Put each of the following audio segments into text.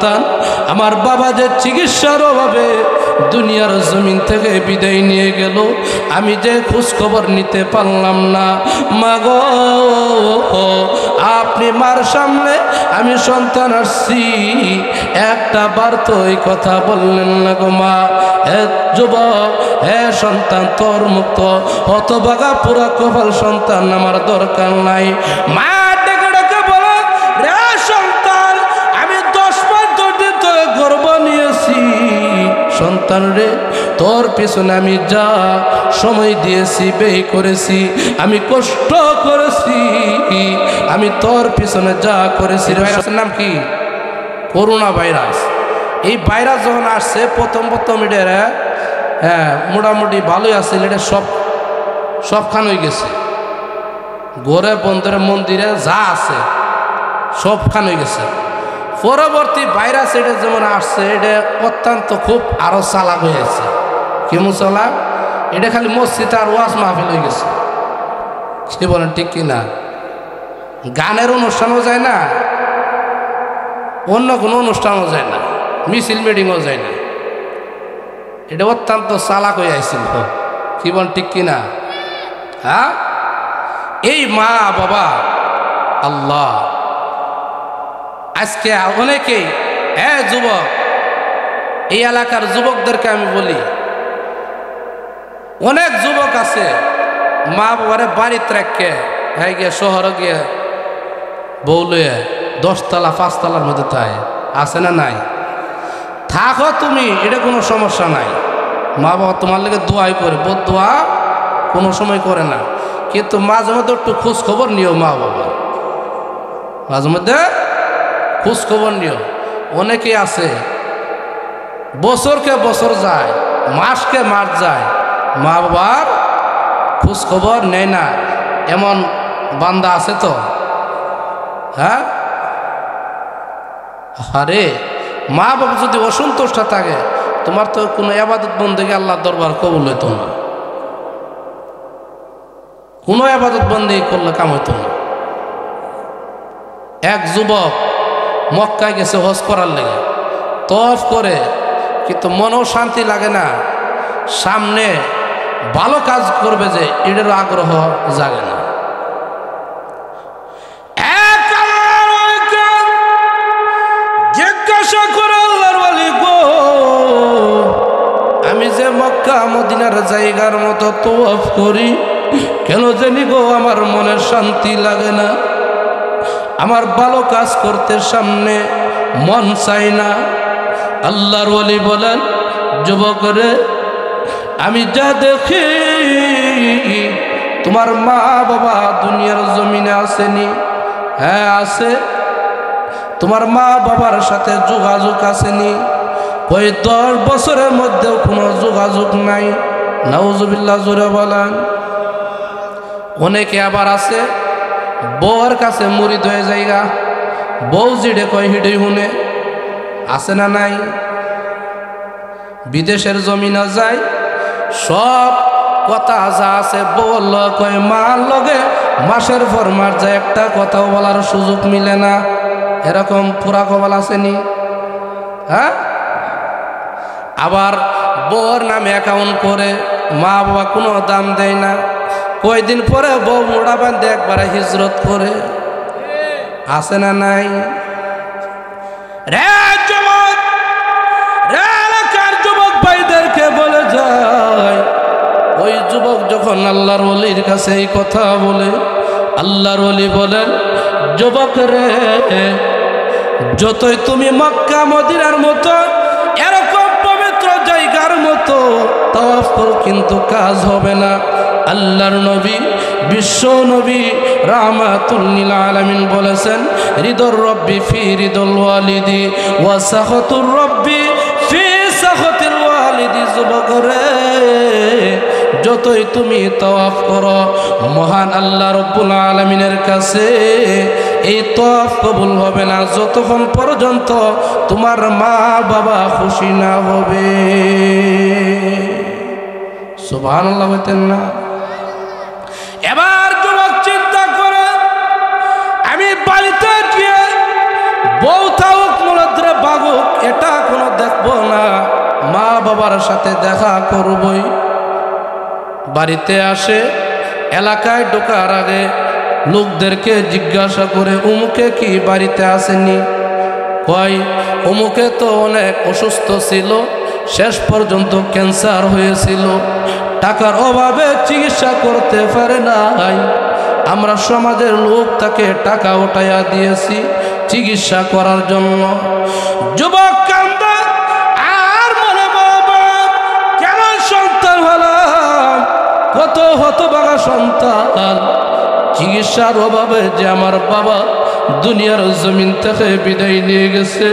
সন্তান আমার বাবা যে চিকিৎসার অভাবে দুনিয়ার জমিন থেকে বিদায় নিয়ে গেল, আমি যে খোঁজখবর নিতে পারলাম না। মা গো, আপনি মার সামনে আমি সন্তান আসছি, একটা বার তো এই কথা বললেন না গো মা। হে যুবক, হে সন্তান, তোর মুক্ত হতভাগা পুরা কপাল সন্তান আমার দরকার নাই। মা ডেকে ডেকে বলো, রে সন্তান, আমি 10-15 দিন ধরে গর্ভ নিয়েছি। সন্তান রে, তোর পিছনে আমি যা সময় দিয়েছি, ব্যয় করেছি, আমি কষ্ট করেছি, আমি তোর পিছনে যা করেছি। ভাইরাসের নাম কি? Corona virus. এই ভাইরাস যখন আসছে প্রথম এটা মোটামুটি ভালোই আছে, এটা সবখান হয়ে গেছে। ঘরে বন্দরে মন্দিরে যা আছে সবখান হয়ে গেছে। পরবর্তী ভাইরাস এটা যেমন আসছে, এটা অত্যন্ত খুব আরো চালাক হয়েছে। কেমন চালাক? এটা খালি মসজিদ আর ওয়াজ মাহফিল হয়ে গেছে। সে বলেন ঠিক কিনা? গানের অনুষ্ঠানও যায় না, অন্য কোনো অনুষ্ঠানও যায় না, মিছিল মিটিংও যায় না। এটা অত্যন্ত চালাক হয়ে আসছিল। কি বলেন ঠিক কিনা? হ্যাঁ, এই মা বাবা আল্লাহ আজকে অনেকেই, যুবক, এই এলাকার যুবকদেরকে আমি বলি, অনেক যুবক আছে মা বাবারে বাড়িতে রাখে গিয়ে শহরে গিয়ে বউ লইয়া 10 তলা 5 তলার মধ্যে তাই আছে না নাই? থাকো তুমি, এটা কোনো সমস্যা নাই। মা বাবা তোমার লেগে দোয়াই করে, বদদোয়া কোনো সময় করে না, কিন্তু মাঝে মধ্যে একটু খোঁজ খবর নিও। মা বাবা মাঝে মধ্যে খোঁজ খবর নিও। অনেকেই আছে বছরকে বছর যায়, মাসকে মাস যায়, মা বাবার খোঁজ খবর নেয় না। এমন বান্দা আছে তো? হ্যাঁ, আরে মা বাবা যদি অসন্তুষ্ট থাকে, তোমার তো কোনো ইবাদত বন্দেগী আল্লাহর দরবার কবুল হইতো না, কোনো ইবাদত বন্দেগী করলে কাম হইতো না। এক যুবক মক্কায় গেছে হজ করার লেগে, তওয়াফ করে, কিন্তু মনেও শান্তি লাগে না, সামনে ভালো কাজ করবে যে এটারও আগ্রহ জাগে না। জিজ্ঞাসা করে আল্লাহর ওয়ালি গো, আমি যে মক্কা মদিনার জায়গার মতো তওয়াফ করি, কেন জানি গো আমার মনের শান্তি লাগে না, আমার ভালো কাজ করতে সামনে মন চাই না। আল্লাহর ওয়ালি বলেন, যুবক রে, আমি যা দেখি তোমার মা বাবা দুনিয়ার জমিনে আসেনি। হ্যাঁ আছে, তোমার মা বাবার সাথে যোগাযোগ আসেনি। ওই 10 বছরের মধ্যেও কোনো যোগাযোগ নাই। নাউজুবিল্লাহ, জোরে বলেন। অনেকে আবার আছে বউর কাছে মুরিদ হয়ে যায়গা, বউ জিডে কয় হিডে শুনে। আছে না নাই? বিদেশের জমিনে যায়, সব কথা যা আছে বল কয়, মার লগে মাসের পর মাস যায়, একটা কথাও বলার সুযোগ মিলে না। এরকম পুরা কপাল আসেনি? হ্যাঁ, আবার বউর নামে অ্যাকাউন্ট করে, মা বাবা কোনো দাম দেয় না। কয়দিন পরে বউ মোড়া বান্ধে একবারে হিজরত করে। আছে না নাই? রে যুবক, রে এলাকার যুবক ভাইদেরকে বলে যায়, ওই যুবক যখন আল্লাহর ওলির কাছে এই কথা বলে, আল্লাহর ওলি বলেন, যুবক রে, যতই তুমি মক্কা মদিনার মতো এরকম পবিত্র জায়গার মতো তাওয়াফ করো, কিন্তু কাজ হবে না। আল্লাহর নবী, বিশ্ব নবী রাহমাতুল লিল আলামিন বলেছেন, রিদর রব্বি ফি রিদল ওয়ালিদি ওয়া সাখাতুর রব্বি ফি সাখাতিল ওয়ালিদি। যুবক রে, যতই তুমি তাওয়াফ করো, মহান আল্লাহ রব্বুল আলামিনের কাছে এই তাওয়াফ কবুল হবে না যতক্ষণ পর্যন্ত তোমার মা বাবা খুশি না হবে। সুবহানাল্লাহ বলতেন না? এবার যুবক চিন্তা করে, আমি বাড়িতে গিয়ে বউ থাকুক মূলদ্রে পাগল বাবার সাথে দেখা করবই। বাড়িতে আসে, এলাকায় ঢোকার আগে লোকদেরকে জিজ্ঞাসা করে অমুকে কি বাড়িতে আসেনি? কয় অমুকে তো অনেক অসুস্থ ছিল, শেষ পর্যন্ত ক্যান্সার হয়েছিল, টাকার অভাবে চিকিৎসা করতে পারে নাই, আমরা সমাজের লোক তাকে টাকা উঠাইয়া দিয়েছি চিকিৎসা করার জন্য। যুবক কান্দা আর মনে বাবা কেন সন্তান হলাম, কত হতভাগা সন্তান, চিকিৎসার অভাবে যে আমার বাবা দুনিয়ার জমিন থেকে বিদায় নিয়ে গেছে।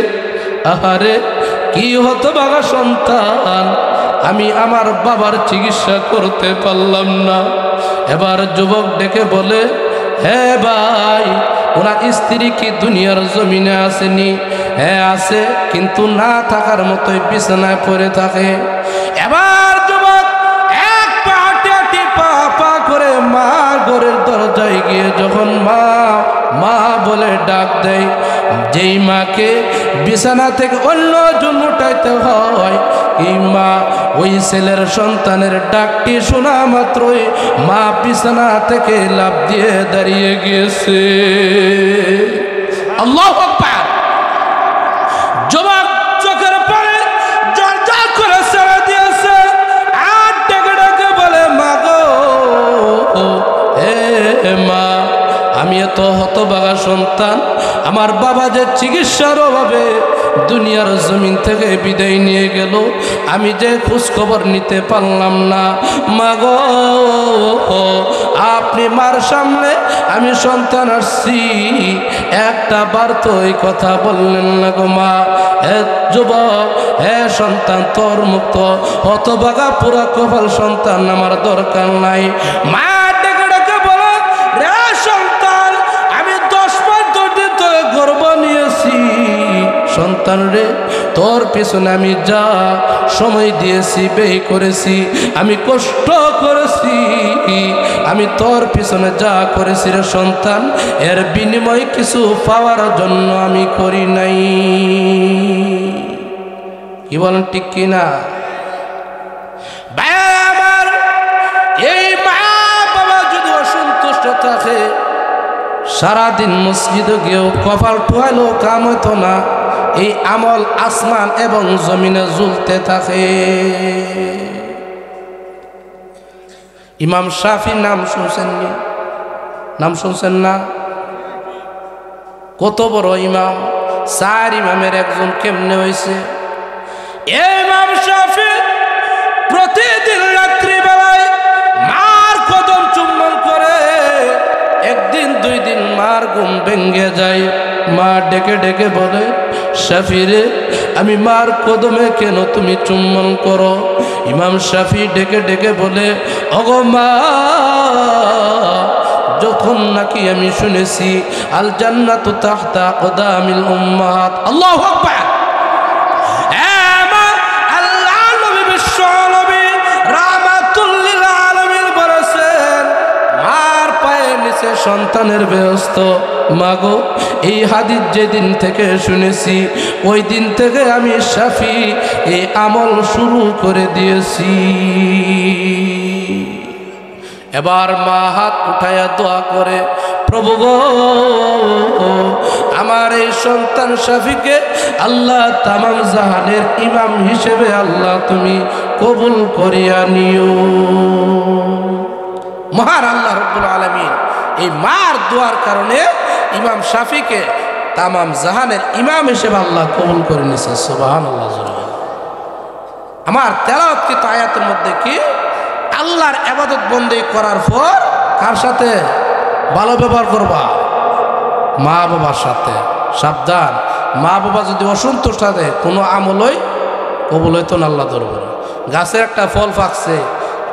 আহারে কি হতভাগা সন্তান, আমি আমার বাবার চিকিৎসা করতে পারলাম না। এবার যুবক ডেকে বলে, হ্যাঁ ভাই, ওনার স্ত্রী কি দুনিয়ার জমিনে আসেনি? হ্যাঁ আছে, কিন্তু না থাকার মতোই বিছানায় পড়ে থাকে। এবার যুবক এক পা টেটি পা পা করে মা ঘরের দরজায় গিয়ে যখন মা মা বলে ডাক দেয়, যেই মাকে বিছানা থেকে অন্যজন উঠাইতে হয়, এই মা ওই ছেলের সন্তানের ডাকটি শোনা মাত্রই মা বিছানা থেকে লাফ দিয়ে দাঁড়িয়ে গিয়েছে। আল্লাহু আকবার। যুবক চোখের পরে জর্জা করে ছেড়ে দিয়েছে, আর ডেকে ডেকে বলে, মা গো, হে মা, আমি এত হতভাগা সন্তান, আমার বাবা যে চিকিৎসার অভাবে দুনিয়ার জমিন থেকে বিদায় নিয়ে গেল, আমি যে খোঁজখবর নিতে পারলাম না। মা গো, আপনি মার সামনে আমি সন্তান আসছি, একটা বার তো এই কথা বললেন না গো মা। হে যুবক, হে সন্তান, তোর মুক্ত হতভাগা পুরা কপাল সন্তান আমার দরকার নাই। মা ডেকে ডেকে বলো, রে সন্তান, আমি 10 মাস ধরে তোকে গর্ভ নিয়েছি, সন্তান রে, তোর পিছনে আমি যা সময় দিয়েছি, ব্যয় করেছি, আমি কষ্ট করেছি, আমি তোর পিছনে যা করেছি রে সন্তান, এর বিনিময় কিছু পাওয়ার জন্য আমি করি নাই। কি বলেন ঠিক কিনা? আমার এই মা বাবা যদি অসন্তুষ্ট থাকে, সারাদিন মসজিদে গিয়েও কপাল টুয়ালেও কাম হতো না, এই আমল আসমান এবং জমিনে ঝুলতে থাকে। ইমাম শাফি নাম শুনছেননি? নাম শুনছেন না? কত বড় ইমাম, 4 ইমামের একজন কেমনে হয়েছে? ইমাম শাফি প্রতিদিন রাত্রিবেলায় মার কদম চুম্বন করে, একদিন 2 দিন মার ঘুম ভেঙে যায়। মা ডেকে ডেকে বলে, শাফি রে, আমি মার কদমে কেন তুমি চুম্বন করো? ইমাম শাফি ডেকে ডেকে বলে, ওগো মা, যখন নাকি আমি শুনেছি আল জান্নাতু তাহতা কদামিল উম্মাহাত। আল্লাহু আকবার। সন্তানের ব্যস্ত। মাগো, এই হাদিস যেদিন থেকে শুনেছি, ওই দিন থেকে আমি শাফি এই আমল শুরু করে দিয়েছি। এবার মা হাত উঠায়া দোয়া করে, প্রভু গো, আমার এই সন্তান শাফিকে আল্লাহ তামাম জাহানের ইমাম হিসেবে আল্লাহ তুমি কবুল করিয়া নিও। মহান আল্লাহ রাব্বুল আলামিন এই মার দোয়ার কারণে ইমাম শাফিকে তামাম জাহানের ইমাম হিসেবে আল্লাহ কবুল করে নিয়েছে। সুবহানাল্লাহ। আমার তেলাওয়াতকৃত আয়াতের মধ্যে কি আল্লাহর ইবাদত বন্দেগী করার পর কার সাথে ভালো ব্যবহার করবা? মা বাবার সাথে। সাবধান, মা বাবা যদি অসন্তুষ্ট থাকে কোনো আমলই কবুল হইতো না আল্লাহ দরবারে। গাছে একটা ফল পাকছে,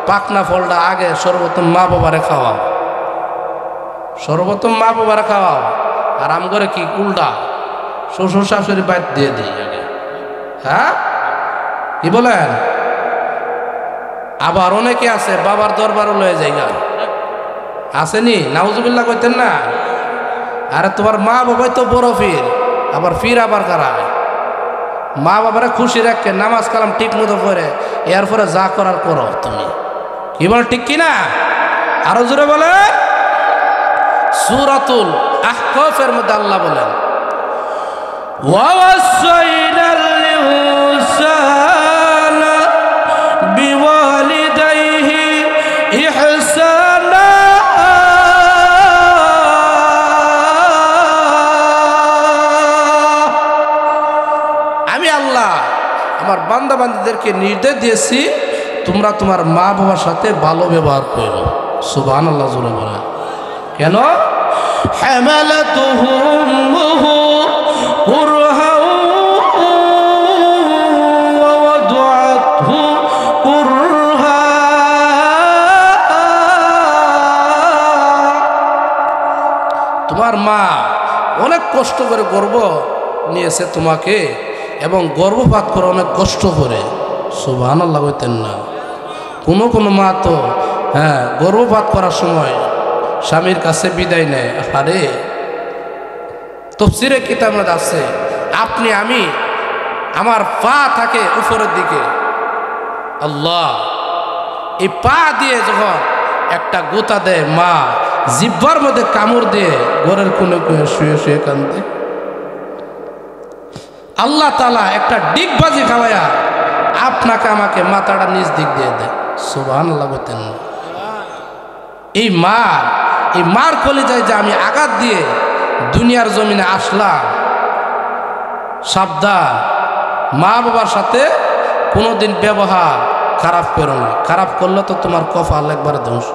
পাকনা ফলটা আগে সর্বপ্রথম মা বাবারে খাওয়াও, সর্বপ্রথম মা বাবারে খাওয়াও। আর আম করে কি উল্টা শ্বশুর শাশুড়ি বাদ দিয়ে দিই আগে। হ্যাঁ, কি বলেন? আবার অনেকে আছে বাবার দরবারও লয়ে জায়গা আসেনি, নাউজুবিল্লাহ কইতেন না? আরে তোমার মা বাবাই তো বড় ফির, আবার ফির আবার কারায়। মা বাবারা খুশি রাখে, নামাজ কালাম ঠিক মতো পড়ে, এরপরে যা করার করো তুমি। কি বল ঠিক কিনা? আরো জোরে বলে। সূরাতুল আহকাফের মধ্যে আল্লাহ বলেন, ওয়াসাইনাল ইনসানা বিওয়ালিদাইহি ইহসানা। আমি আল্লাহ আমার বান্দা বান্দীদেরকে নির্দেশ দিয়েছি তোমরা তোমার মা বাবার সাথে ভালো ব্যবহার করো। সুবহানাল্লাহ জোরে বলেন। কেন? হামালাতুহু উম্মুহু কুরহা ওয়া ওয়াদাআতহু কুরহা। তোমার মা অনেক কষ্ট করে গর্ভ নিয়েছে তোমাকে, এবং গর্ভপাত করে অনেক কষ্ট করে। সুবহানাল্লাহ বলতেন না? কোনো মা তো গর্ভপাত করার সময় স্বামীর কাছে বিদায় নেয়। আরে তাফসীরে কিতাব আছে, আপনি আমি আমার পা থাকে উপরের দিকে, আল্লাহ এই পা দিয়ে যখন একটা গোতা দেয়, মা জিহ্বার মধ্যে কামড় দিয়ে ঘরের কোণে কোণে শুয়ে শুয়ে কান্দে। আল্লাহ তাআলা একটা ডিগবাজি খাওয়ায়া আপনাকে আমাকে মাথাটা নিজ দিক দিয়ে দেয়। সুবহানাল্লাহ বলতেন না? এই মার কলিজায় যে আমি আঘাত দিয়ে দুনিয়ার জমিনে আসলাম, সাবধান, মা বাবার সাথে কোনোদিন ব্যবহার খারাপ করো না। খারাপ করলে তো তোমার কপাল একবারে ধ্বংস।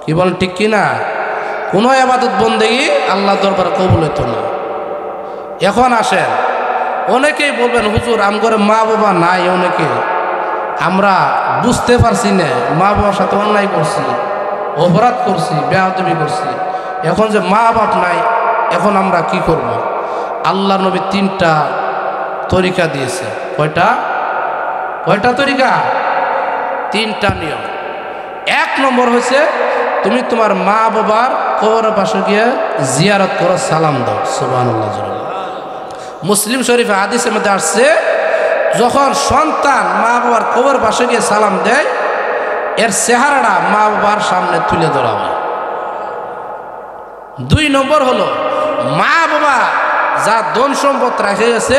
কি বলেন ঠিক কিনা? কোনো ইবাদত বন্দেগী আল্লাহ দরবারে কবুল হইতো না। এখন আসেন, অনেকেই বলবেন হুজুর আমগরে মা বাবা নাই, অনেকে আমরা বুঝতে পারছি না, মা বাবার সাথে অন্যায় করছি, অপরাধ করছি, বেয়াদবি করছি, এখন যে মা বাপ নাই এখন আমরা কি করব? আল্লাহ নবী 3টা তরিকা দিয়েছে। কয়টা তরিকা? 3টা নিয়ম। 1 নম্বর হয়েছে তুমি তোমার মা বাবার কবরের পাশে গিয়ে জিয়ারত করো, সালাম দাও। সুবহানাল্লাহ। মুসলিম শরীফে হাদিসের মধ্যে আসছে, যখন সন্তান মা বাবার কবর পাশে গিয়ে সালাম দেয়, এর চেহারাটা মা বাবার সামনে তুলে ধরা হয়। 2 নম্বর হলো মা বাবা যা ধন সম্পদ রেখে গেছে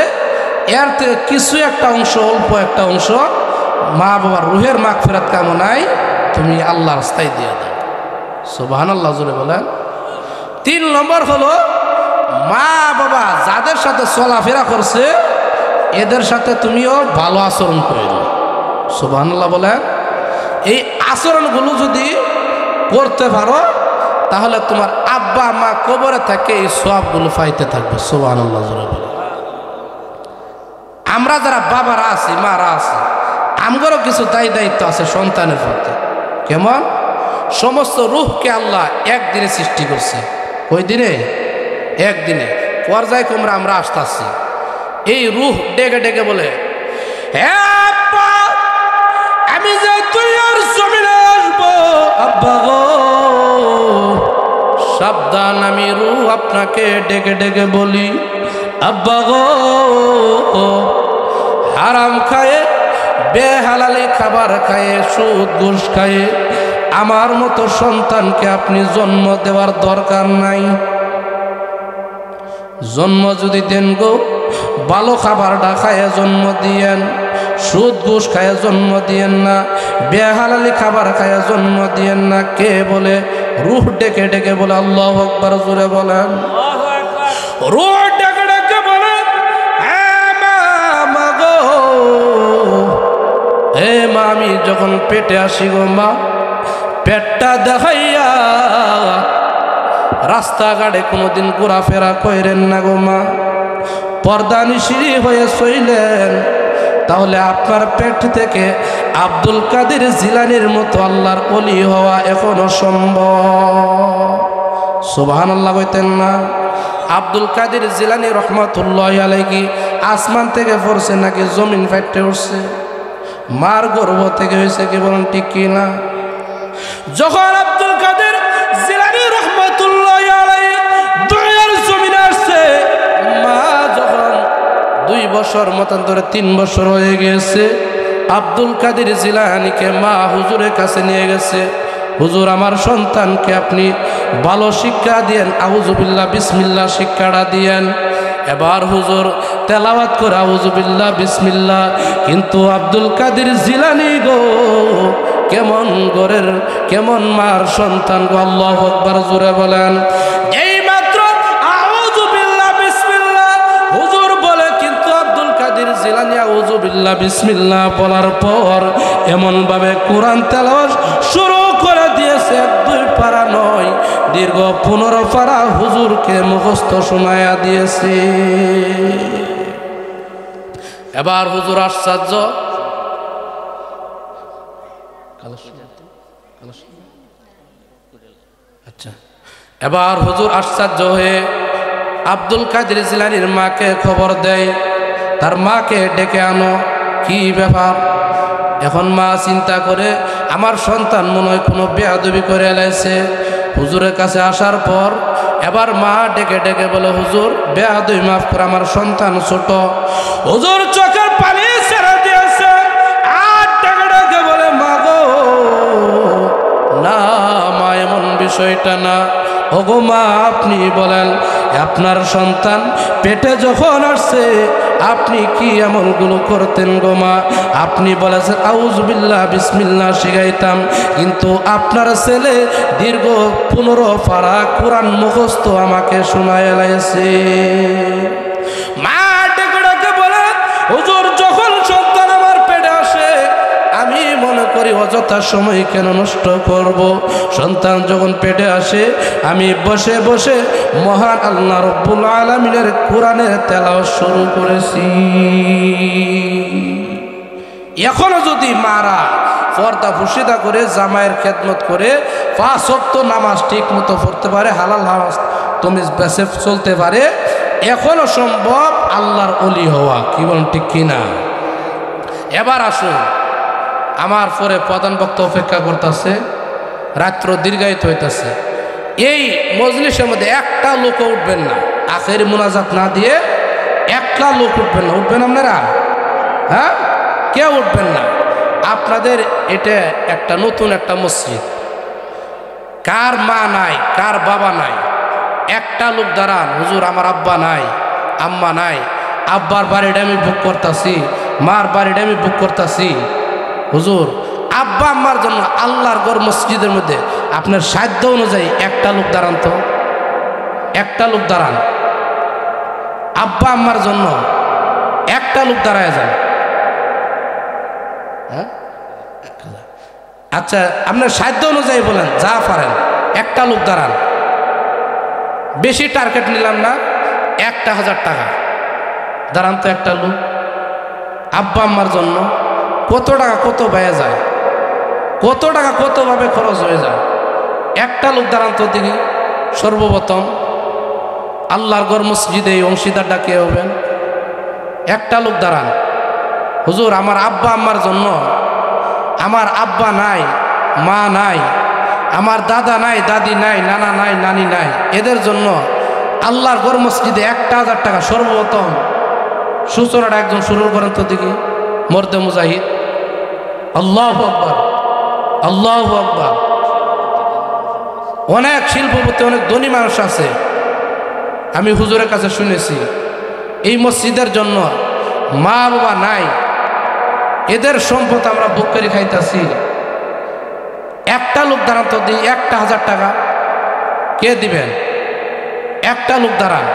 এর থেকে কিছু একটা অংশ, অল্প একটা অংশ মা বাবার রুহের মাগফিরাত কামনায় তুমি আল্লাহর রাস্তায় দিয়ে দাও। সুবহানাল্লাহ জোরে বলেন। 3 নম্বর হলো মা বাবা যাদের সাথে চলাফেরা করছে এদের সাথে তুমিও ভালো আচরণ করো। সুবহানাল্লাহ বলেন। এই আচরণগুলো যদি করতে পারো তাহলে তোমার আব্বা মা কবরে থাকে এই সওয়াবগুলো পাইতে থাকবে। সুবহানাল্লাহ জোরে বলেন। আমরা যারা বাবারা আছি, মারা আছি, আমগরও কিছু দায়িত্ব আছে সন্তানের প্রতি। কেমন? সমস্ত রূহকে আল্লাহ একদিনে সৃষ্টি করছে। ওই দিনে একদিনে পর্যায়ক্রমে আমরা আসতেছি। এই রূহ ডেকে ডেকে বলে, হ্যাঁ আব্বা আমি যে দুনিয়ার জমিনে আসবো, আব্বা গো সাবধান, আমি রূহ আপনাকে ডেকে ডেকে বলি, আব্বা গো হারাম খায়ে, বেহালালি খাবার খায়ে, সুদ ঘুষ খায়ে আমার মতো সন্তানকে আপনি জন্ম দেওয়ার দরকার নাই। জন্ম যদি দেন গো, ভালো খাবারটা খায়ে জন্ম দিয়েন, সুদ ঘুষ খায়ে জন্ম দিয়েন না, বেহালালি খাবার খায়ে জন্ম দিয়েন না। কে বলে? রূহ ডেকে ডেকে বলে। আল্লাহু আকবার জোরে বলেন। রূহ ডেকে ডেকে বলে, হ্যাঁ মা গো, হে মা আমি যখন পেটে আসি গো মা, পেটটা দেখাইয়া রাস্তাঘাটে কোনোদিন ঘোরাফেরা করেন না গো মা, পর্দানিশী হয়ে শৈলেন, তাহলে আপনার পেট থেকে আব্দুল কাদের জিলানীর মতো আল্লাহর ওলি হওয়া এখনো সম্ভব। সুবহানাল্লাহ বলতেন না? আব্দুল কাদের জিলানী রহমাতুল্লাহি আলাইহি আসমান থেকে পড়ছে নাকি জমিন ফাইটে উঠছে? মার গর্ভ থেকে হয়েছে। কি বলেন ঠিক কি না? যখন আব্দুল কাদের জিলানী রহমাতুল্লাহি আলাইহি দুনিয়ার জমিনে আসছে, মা যখন 2 বছর মতান্তরে 3 বছর হয়ে গেছে। আব্দুল কাদের জিলানীকে মা হুজুরের কাছে নিয়ে গেছে। হুজুর আমার সন্তানকে আপনি ভালো শিক্ষা দিয়েন, আউযুবিল্লাহ বিসমিল্লাহ শিক্ষাটা দিয়েন। এবার হুজুর তেলাওয়াত করে আউযুবিল্লাহ বিসমিল্লাহ। কিন্তু আব্দুল কাদের জিলানী গো কেমন ঘরের কেমন মার সন্তান গো, আল্লাহু আকবার জোরে বলেন। এই মাত্র আউযুবিল্লাহ বিসমিল্লাহ হুজুর বলে, কিন্তু আব্দুল কাদের জিলানী আউযুবিল্লাহ বিসমিল্লাহ বলার পর এমন ভাবে কোরআন তেলাওয়াত শুরু করে দিয়েছে, 1-2 পারা নয়, দীর্ঘ 15 পারা হুজুরকে মুখস্থ শোনায়া দিয়েছে। এবার হুজুর আশ্চর্য, আচ্ছা, এবার হুজুর আশ্চর্য হয়ে আব্দুল কাদের জিলানীর মাকে খবর দেয়, তার মাকে ডেকে আনো, কি ব্যাপার। এখন মা চিন্তা করে আমার সন্তান মনে হয় কোনো বেয়াদবি করে এলাইছে। হুজুরের কাছে আসার পর এবার মা ডেকে ডেকে বলে, হুজুর বেয়াদবি মাফ করে, আমার সন্তান ছোট। হুজুর চোখের পানি ছেড়ে দিয়েছে, আর ডেকে ডেকে বলে, মা গো না মা, এমন বিষয়টা না। ওগো মা আপনি বলেন, আপনার সন্তান পেটে যখন আসছে আপনি কি আমলগুলো করতেন গো মা? আপনি বলেছেন আউযুবিল্লাহ বিসমিল্লাহ শিখাইতাম, কিন্তু আপনার ছেলে দীর্ঘ 15 পারা কোরআন মুখস্থ আমাকে শোনায় এলাইছে। মা ডেকে ডেকে বলে, হুজুর যখন সন্তান আমার পেটে আসে আমি মনে করি অযথা সময় কেন নষ্ট করব। সন্তান যখন পেটে আসে আমি বসে বসে মহান আল্লাহ রব্বুল আলামিনের কোরআনের তেলাওয়াত শুরু করেছি। এখনো যদি মারা পর্দা ফুসিদা করে জামাইয়ের খেদমত করে 5 ওয়াক্ত নামাজ ঠিক মতো পড়তে পারে, হালাল নামাজ তুমি বেঁচে চলতে পারে, এখনো সম্ভব আল্লাহর ওলি হওয়া। কি বলেন ঠিক কিনা? এবার আসুন, আমার পরে প্রধান বক্তা অপেক্ষা করতেছে, রাত্র দীর্ঘায়িত হইতেছে। এই মজলিসের মধ্যে একটা লোক উঠবেন না, আখেরি মুনাজাত না দিয়ে একটা লোক উঠবেন না। উঠবেন আপনারা? হ্যাঁ, কেউ উঠবেন না। আপনাদের এটা একটা নতুন একটা মসজিদ, কার মা নাই, কার বাবা নাই, একটা লোক দাঁড়ান, হুজুর আমার আব্বা নাই, আম্মা নাই, আব্বার বাড়িটা আমি বুক করতেছি, মার বাড়িটা আমি বুক করতেছি। হুজুর আব্বা আম্মার জন্য আল্লাহর ঘর মসজিদের মধ্যে আপনার সাধ্য অনুযায়ী একটা লোক দাঁড়ান, তো একটা লোক দাঁড়ান, আব্বা আম্মার জন্য একটা লোক দাঁড়ায় যান। হ্যাঁ, আচ্ছা আপনার সাধ্য অনুযায়ী বলেন, যা পারেন একটা লোক দাঁড়ান। বেশি টার্গেট নিলাম না, 1000 টাকা দাঁড়ান তো একটা লোক। আব্বা আম্মার জন্য কত টাকা কত ব্যয় যায়, কত টাকা কতভাবে খরচ হয়ে যায়। একটা লোক দাঁড়ান তো দেখি। সর্বপ্রথম আল্লাহর ঘর মসজিদে এই অংশীদারটা কে হবেন? একটা লোক দাঁড়ান। হুজুর আমার আব্বা আম্মার জন্য, আমার আব্বা নাই, মা নাই, আমার দাদা নাই, দাদি নাই, নানা নাই, নানি নাই, এদের জন্য আল্লাহর ঘর মসজিদে 1000 টাকা। সর্বপ্রথম সূচনাটা একজন শুরু করেন তো দেখি, মর্দে মুজাহিদ। আল্লাহু আকবার, আল্লাহু আকবার। অনেক শিল্পপতি, অনেক ধনী মানুষ আছে, আমি হুজুরের কাছে শুনেছি এই মসজিদের জন্য মা বাবা নাই, এদের সম্পদ আমরা ভোগ করে খাইতেছি। একটা লোক দাঁড়ান তো দিই, 1000 টাকা কে দিবেন? একটা লোক দাঁড়ান।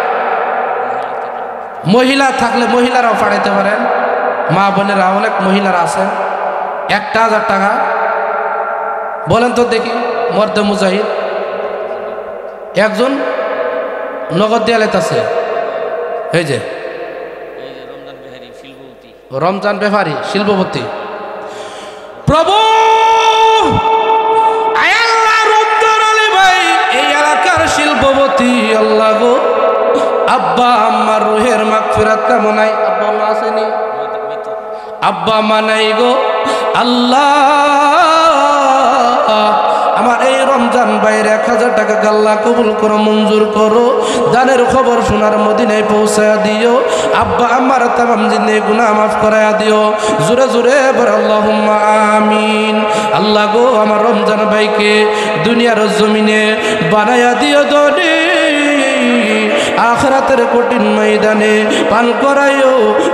মহিলা থাকলে মহিলারাও পাঠাইতে পারেন, মা বোনেরা অনেক মহিলারা আছেন। 1000 টাকা বলেন তো দেখি, মর্দে মুজাহিদ। একজন নগদ দিয়ে লেতাছে, এই যে রমজান বেহারি শিল্পপতি। প্রভু ভাই এই এলাকার শিল্পপতি, আল্লাহ গো আব্বা আম্মার রুহের মাগফিরাত কামনায়। আব্বা আম্মা আসেনি? আব্বা আম্মা নাই গো আল্লাহ, আমার এই রমজান ভাইয়ের 1000 টাকাকে আল্লাহ কবুল করো, মঞ্জুর করো। দানের খবর শোনার মদিনায় পৌঁছায়া দিও। আব্বা আম্মার তামাম জিন্দেগি গুনাহ মাফ করায়া দিও। জোরে জোরে বল আল্লাহুম্মা আমিন। আল্লাহ গো, আমার রমজান ভাইকে দুনিয়ার জমিনে বানায়া দিও ধনী, আখিরাতের কঠিন ময়দানে পান করাইও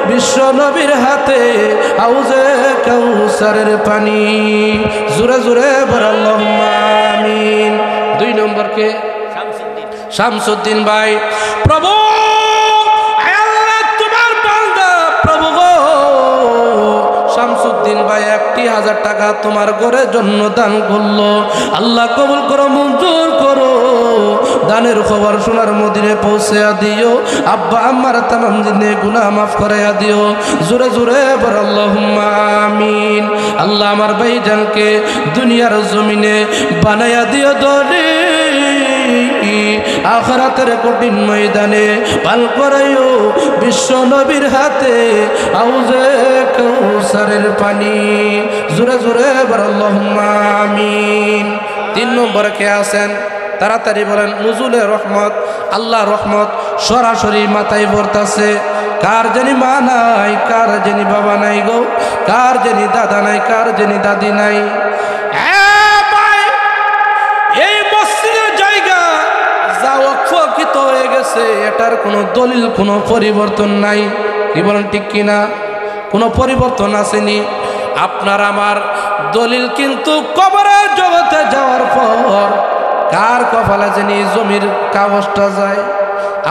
বিশ্ব নবীর হাতে হাউজে কাউসারের পানি। জোরে জোরে বল আল্লাহুম্মা আমিন। 2 নম্বর কে? শামসুদ্দিন ভাই। প্রভু আল্লাহ তোমার বান্দা, প্রভু গো শামসুদ্দিন ভাই 1000 টাকা তোমার ঘরের জন্য দান করলো। আল্লাহ কবুল করো, মঞ্জুর করো। দানের খবর শোনার মদিনায় পৌঁছায়া দিও। আব্বা আম্মার তামাম জিন্দেগি গুনাহ মাফ করাইয়া দিও। জোরে জোরে বল আল্লাহুম্মা আমিন। আল্লাহ আমার ভাইজানকে দুনিয়ার জমিনে বানায়া দিও ধনী, আখিরাতের কঠিন ময়দানে পান করাইও বিশ্ব নবীর হাতে হাউজে কাউসারের পানি। জোরে জোরে বল আল্লাহুম্মা আমিন। 3 নম্বরে কে আছেন? তাড়াতাড়ি বলেন। নুজুলে রহমত, আল্লাহ রহমত সরাসরি মাথায় পড়তাছে। কার জানি মা নাই, কার জানি বাবা নাই গো, কার জানি দাদা নাই, কার জানি দাদি নাই। এই মসজিদের জায়গা যা ওয়াকফকৃত হয়ে গেছে, এটার কোনো দলিল, কোনো পরিবর্তন নাই। কি বলেন ঠিক কিনা? কোনো পরিবর্তন আসেনি। আপনার আমার দলিল কিন্তু কবরের জগতে যাওয়ার পর কার কপালে জানি জমির কাগজটা যায়,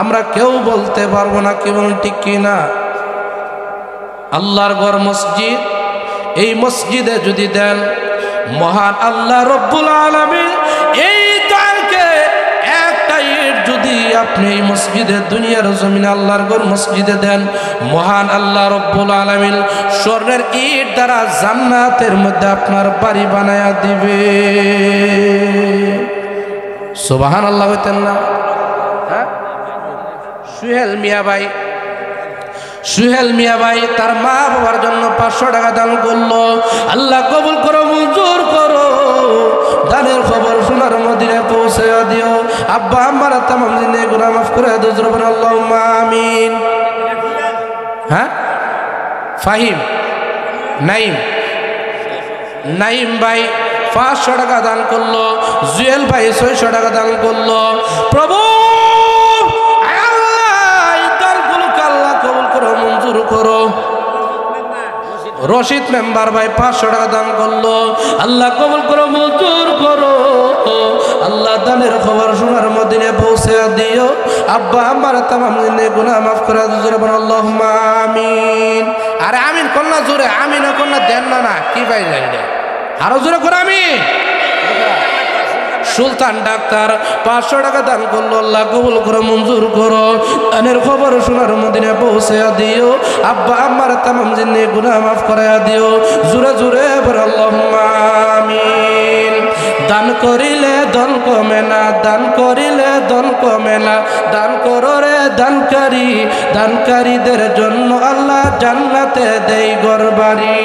আমরা কেউ বলতে পারবো না। কি বলেন ঠিক কিনা? আল্লাহর ঘর মসজিদ, এই মসজিদে যদি দেন, মহান আল্লাহ রব্বুল আলামিন এই দানকে একটা ইট যদি আপনি এই মসজিদে, দুনিয়ার জমিনে আল্লাহর ঘর মসজিদে দেন, মহান আল্লাহ রব্বুল আলামিন স্বর্ণের ইট দ্বারা জান্নাতের মধ্যে আপনার বাড়ি বানায়া দিবে। সুবহানাল্লাহ হইতেন না? হ্যাঁ, সুহেল মিয়া ভাই, সুহেল মিয়া ভাই তার মা বাবার জন্য 500 টাকা দান করলো। আল্লাহ কবুল করো, মঞ্জুর করো। দানের খবর শোনার মদিনায় পৌঁছায়া দিও। আব্বা আম্মার তামাম জিন্দেগি গুনাহ মাফ করে দিও। জোরে বলেন আল্লাহুম্মা আমিন। হ্যাঁ, ফাহিম নাইম, নাইম ভাই 500 টাকা দান করলো। জুয়েল ভাই 600 টাকা দান করলো। প্রভু মঞ্জুর করো। রশিদ মেম্বার ভাই 500 টাকা দান করলো। আল্লাহ কবুল করো, মঞ্জুর করো। আল্লাহ দানের খবর শোনার মদিনায় পৌঁছে দিও। আব্বা আমার তামাম জিন্দেগি গুনাহ মাফ করে দিও। বলেন আল্লাহুম্মা আমিন। আরে আমিন কন্যা জোরে, আমিন কন্যা দেন না, না কি পাই যায় না, আরো জোরে করে আমিন। সুলতান ডাক্তার 500 টাকা দান করলো। আল্লাহ কবুল করো, মঞ্জুর করো। দানের খবর শোনার মদিনায় পৌঁছে দিও। আব্বা আম্মার তামাম জিন্দেগি গুনাহ মাফ করায়া দিও। জোরে জোরে বল আল্লাহুম্মা আমিন। দান করিলে ধন কমে না, দান করিলে ধন কমে না। দান করো রে দানকারী, দানকারীদের জন্য আল্লাহ জান্নাতে দেই ঘর বাড়ি।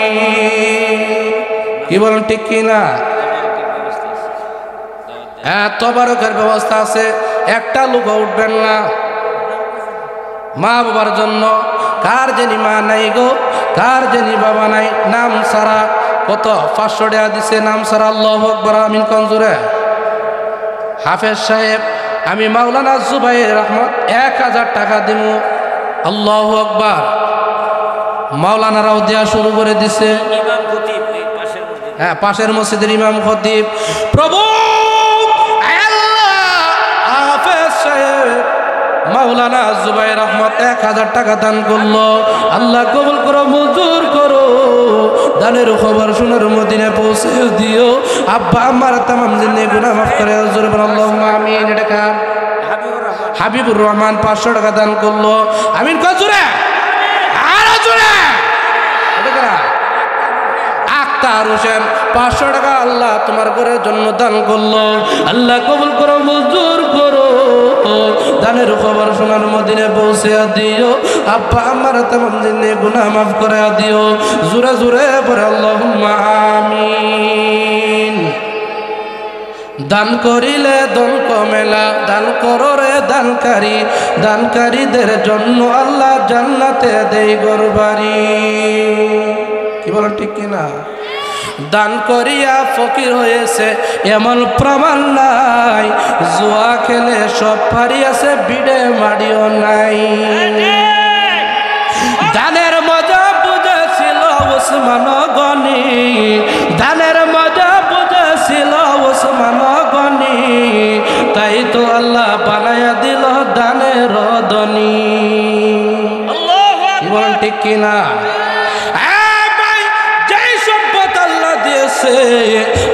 কি বলেন ঠিক কিনা? তবারকের ব্যবস্থা আছে, একটা লোক উঠবেন না। মা বাবার জন্য, কার জানি মা নাই গো, কার জানি বাবা নাই, নাম সারা কত 500 টাকা দিছে নাম সারা। আল্লাহু আকবার, আমিন কঞ্জুরে। হাফেজ সাহেব, আমি মাওলানা জুবাইর আহমদ 1000 টাকা দিব। আল্লাহু আকবার। মাওলানারাও দেওয়া শুরু করে দিছে। হ্যাঁ, পাশের মসজিদের ইমাম খতিব। প্রভু মাওলানা জুবাইর আহমদ 1000 টাকা দান করলো। আল্লাহ কবুল করো, মঞ্জুর করো। দানের খবর শোনার মদিনায় পৌঁছে দিও। আব্বা আম্মার তামাম জিন্দেগি গুনাহ মাফ করে জোরে বলেন আল্লাহুম্মা আমিন। এটা কার? হাবিবুর রহমান 500 টাকা দান করলো। আমিন কর জোরে, আরো জোরে। এটা কার? আক্তার হোসেন 500 টাকা আল্লাহ তোমার ঘরের জন্য দান করলো। আল্লাহ কবুল করো, মঞ্জুর করো। দানের খবর শোনার মদিনায় পৌঁছে দিও। আব্বা আমার তামাম জিন্দেগি গুনাহ মাফ করে দিও। জোরে জোরে পড়ে আল্লাহুম্মা আমিন। দান করিলে দন কমেলা, দান করো রে দানকারী, দানকারীদের জন্য আল্লাহ জান্নাতে দেই ঘরবাড়ি। কি বলেন ঠিক কিনা? দান করিয়া ফকির হয়েছে এমন প্রমাণ নাই, জুয়া খেলে সব ফারিয়াছে বিড়ে মাড়িও নাই। দানের মজা বুঝেছিল ওসমান গনি, দানের মজা বুঝেছিল ওসমান গনি, তাই তো আল্লাহ বানায়া দিল দানের ধনী। কি বলেন ঠিক কিনা?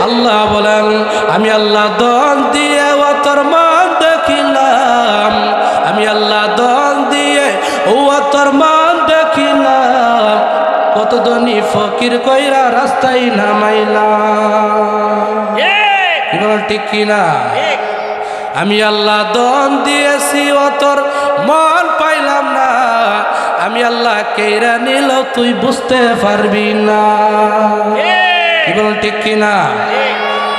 আল্লাহ বলেন আমি আল্লাহ দন দিয়ে ও তোর মান দেখিলাম, আমি আল্লাহ দন দিয়ে ও তোর মান দেখিলাম, কত ধনী ফকির কইরা রাস্তায় নামাইলাম। কি বলেন ঠিক কিনা? আমি আল্লাহ দন দিয়েছি ও তোর মন পাইলাম না, আমি আল্লাহ কেইরা নিল তুই বুঝতে পারবি না। কি বলেন ঠিক কিনা?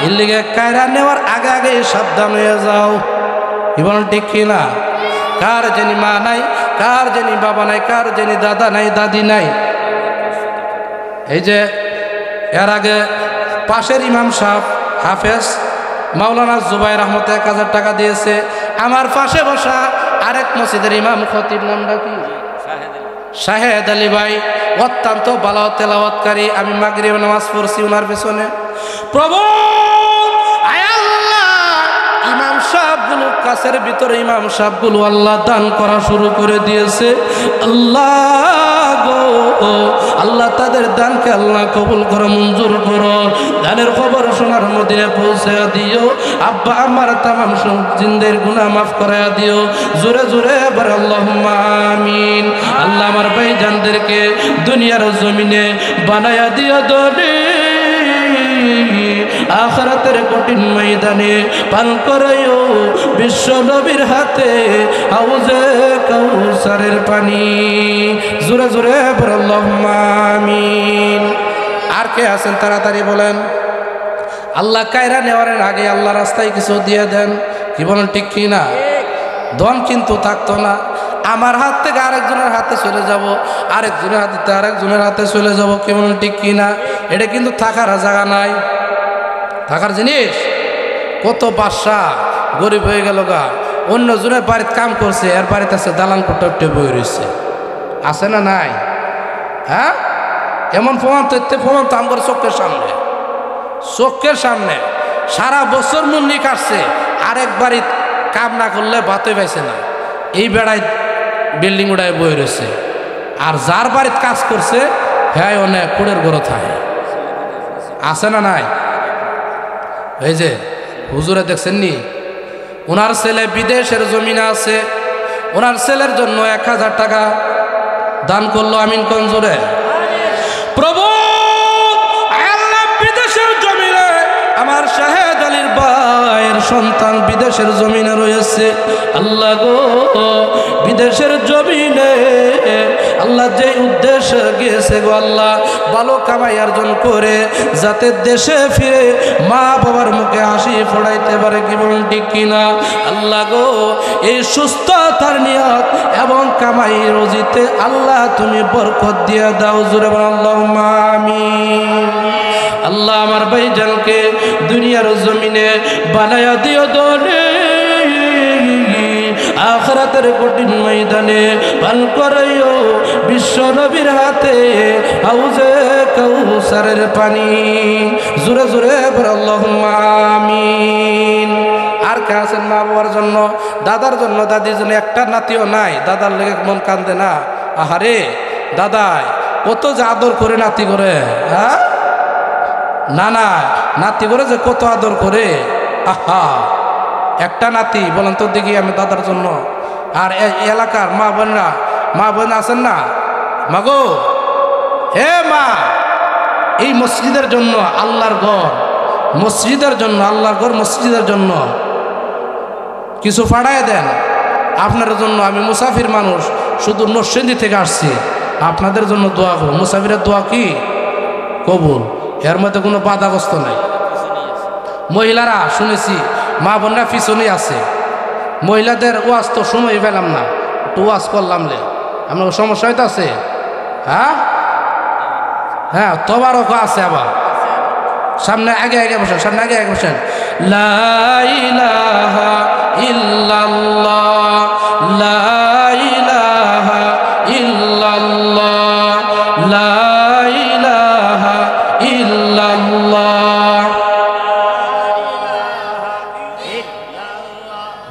এর লিগে কায়রা নেওয়ার আগে আগে সাবধান হয়ে যাও। কি বলেন ঠিক কিনা? কার জানি মা নাই, কার জানি বাবা নাই, কার জানি দাদা নাই, দাদি নাই। এই যে এর আগে পাশের ইমাম সাহেব হাফেজ মাওলানা জুবাইর আহমদ 1000 টাকা দিয়েছে। আমার পাশে বসা আরেক মসজিদের ইমাম খতিব, নামটা কি? শাহেদ আলী ভাই, অত্যন্ত ভালো তেলাওয়াতকারী। আমি মাগরিব নামাজ পড়ছি ওনার পেছনে। প্রভু ইমাম সাহেবগুলো কাছের ভিতরে ইমাম সাহেবগুলো আল্লাহ দান করা শুরু করে দিয়েছে। আল্লাহ গো, আল্লাহ তাদের দানকে আল্লাহ কবুল করো, মঞ্জুর করো। দানের খবর সোনার মদিনায় পৌঁছে দিও। আব্বা আমার তামাম জিন্দের গুনাহ মাফ করে দিও। জোরে জোরে এবার আল্লাহুম্মা আমিন। আল্লাহ আমার ভাইজানদেরকে দুনিয়ার জমিনে বানায়া দিও ধনী, আখিরাতের কঠিন ময়দানে পান করাইও বিশ্ব নবীর হাতে হাউজে কাউসারের পানি। জোরে জোরে বল আল্লাহুম্মা আমিন। আর কে আছেন তাড়াতাড়ি বলেন। আল্লাহ কায়রা নেওয়ার আগে আল্লাহ রাস্তায় কিছু দিয়ে দেন। কি বলেন ঠিক কি না? ধন কিন্তু থাকতো না, আমার হাত থেকে আরেকজনের হাতে চলে যাব, আরেকজনের হাতে আরেকজনের হাতে চলে যাব। কি বলেন ঠিক কি না? এটা কিন্তু থাকার জায়গা নাই, থাকার জিনিস। কত বাদশা গরিব হয়ে গেল গা, অন্য জনের বাড়িতে কাম করছে, এর বাড়িতে আছে দালান কোঠা উঠে বই রয়েছে। আছে না নাই? হ্যাঁ, এমন প্রমাণ তো আমার চোখের সামনে, চোখের সামনে। সারা বছর মুন্নি কাটছে, আরেক বাড়িতে কাম না করলে ভাতই পাইছে না, এই বেড়ায় বিল্ডিং উড়ায় বই রয়েছে। আর যার বাড়িতে কাজ করছে হ্যাঁ অনেক কুড়ের গড় থাকে। আছে না নাই? এই যে হুজুরে দেখছেন নি, ওনার ছেলে বিদেশের জমিনে আছে, ওনার ছেলের জন্য 1000 টাকা দান করলো। আমিন কঞ্জুরে প্রভু আল্লাহ বিদেশের জমিনে আমার শাহেদ আলীর ভাইয়ের সন্তান বিদেশের জমিনে রয়েছে। আল্লাহ গো, বিদেশের জমিনে আল্লাহ যে উদ্দেশ্যে গিয়েছে গো আল্লাহ, ভালো কামাই অর্জন করে যাতে দেশে ফিরে মা বাবার মুখে হাসি ফোড়াইতে পারে। কি বলেন ঠিক কিনা? আল্লাহ গো, এই সুস্থতার নিয়ত এবং কামাই রুজিতে আল্লাহ তুমি বরকত দিয়ে দাও। জোরে বলেন আল্লাহুম্মা আমিন। আল্লাহ আমার ভাইজানকে দুনিয়ার জমিনে বানায়া দিও ধনী, আখিরাতের কঠিন ময়দানে পান করাইও বিশ্ব নবীর হাতে হাউজে কাউসারের পানি। জোরে জোরে বল আল্লাহুম্মা আমিন। আর কে আছেন মা বাবার জন্য, দাদার জন্য, দাদির জন্য? একটা নাতিও নাই, দাদার লেগে মন কান্দে না? আহারে দাদাই কত যে আদর করে নাতি করে। হ্যাঁ না না, নাতি করে যে কত আদর করে। আহা, একটা নাতি বলেন তো দেখি আমি দাদার জন্য। আর এলাকার মা বোনরা, মা বোন আছেন না? মাগো হে মা, এই মসজিদের জন্য আল্লাহর ঘর, মসজিদের জন্য আল্লাহর ঘর, মসজিদের জন্য কিছু পাঠায় দেন। আপনার জন্য আমি মুসাফির মানুষ, শুধু নরসিংদী থেকে আসছি, আপনাদের জন্য দোয়া করব। মুসাফিরের দোয়া কি কবুল, এর মধ্যে কোনো বাধাগ্রস্ত নাই। মহিলারা শুনেছি মা বোনরা পিছনে আছে, মহিলাদের ওয়াজ তো সময় পেলাম না, একটু ওয়াজ করলাম লে, আপনার সমস্যা হয়তো আছে? হ্যাঁ হ্যাঁ, তবারক আছে আবার। সামনে আগে আগে বসেন, সামনে আগে আগে বসেন। লা ইলাহা ইল্লাল্লাহ, লা ইলাহা ইল্লাল্লাহ, লা ইলাহা ইল্লাল্লাহ।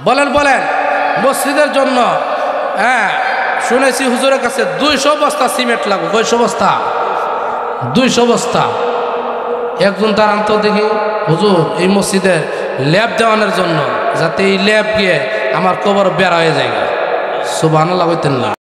বলেন বলেন, মসজিদের জন্য হ্যাঁ শুনেছি হুজুরের কাছে 200 বস্তা সিমেন্ট লাগবে। কয়শো বস্তা? 200 বস্তা। একজন তার আন্ত দেখি হুজুর এই মসজিদে ল্যাব দেওয়ানোর জন্য, যাতে এই ল্যাব গিয়ে আমার কবর বেড়া হয়ে যায়। সুবহানাল্লাহ বলতেন না?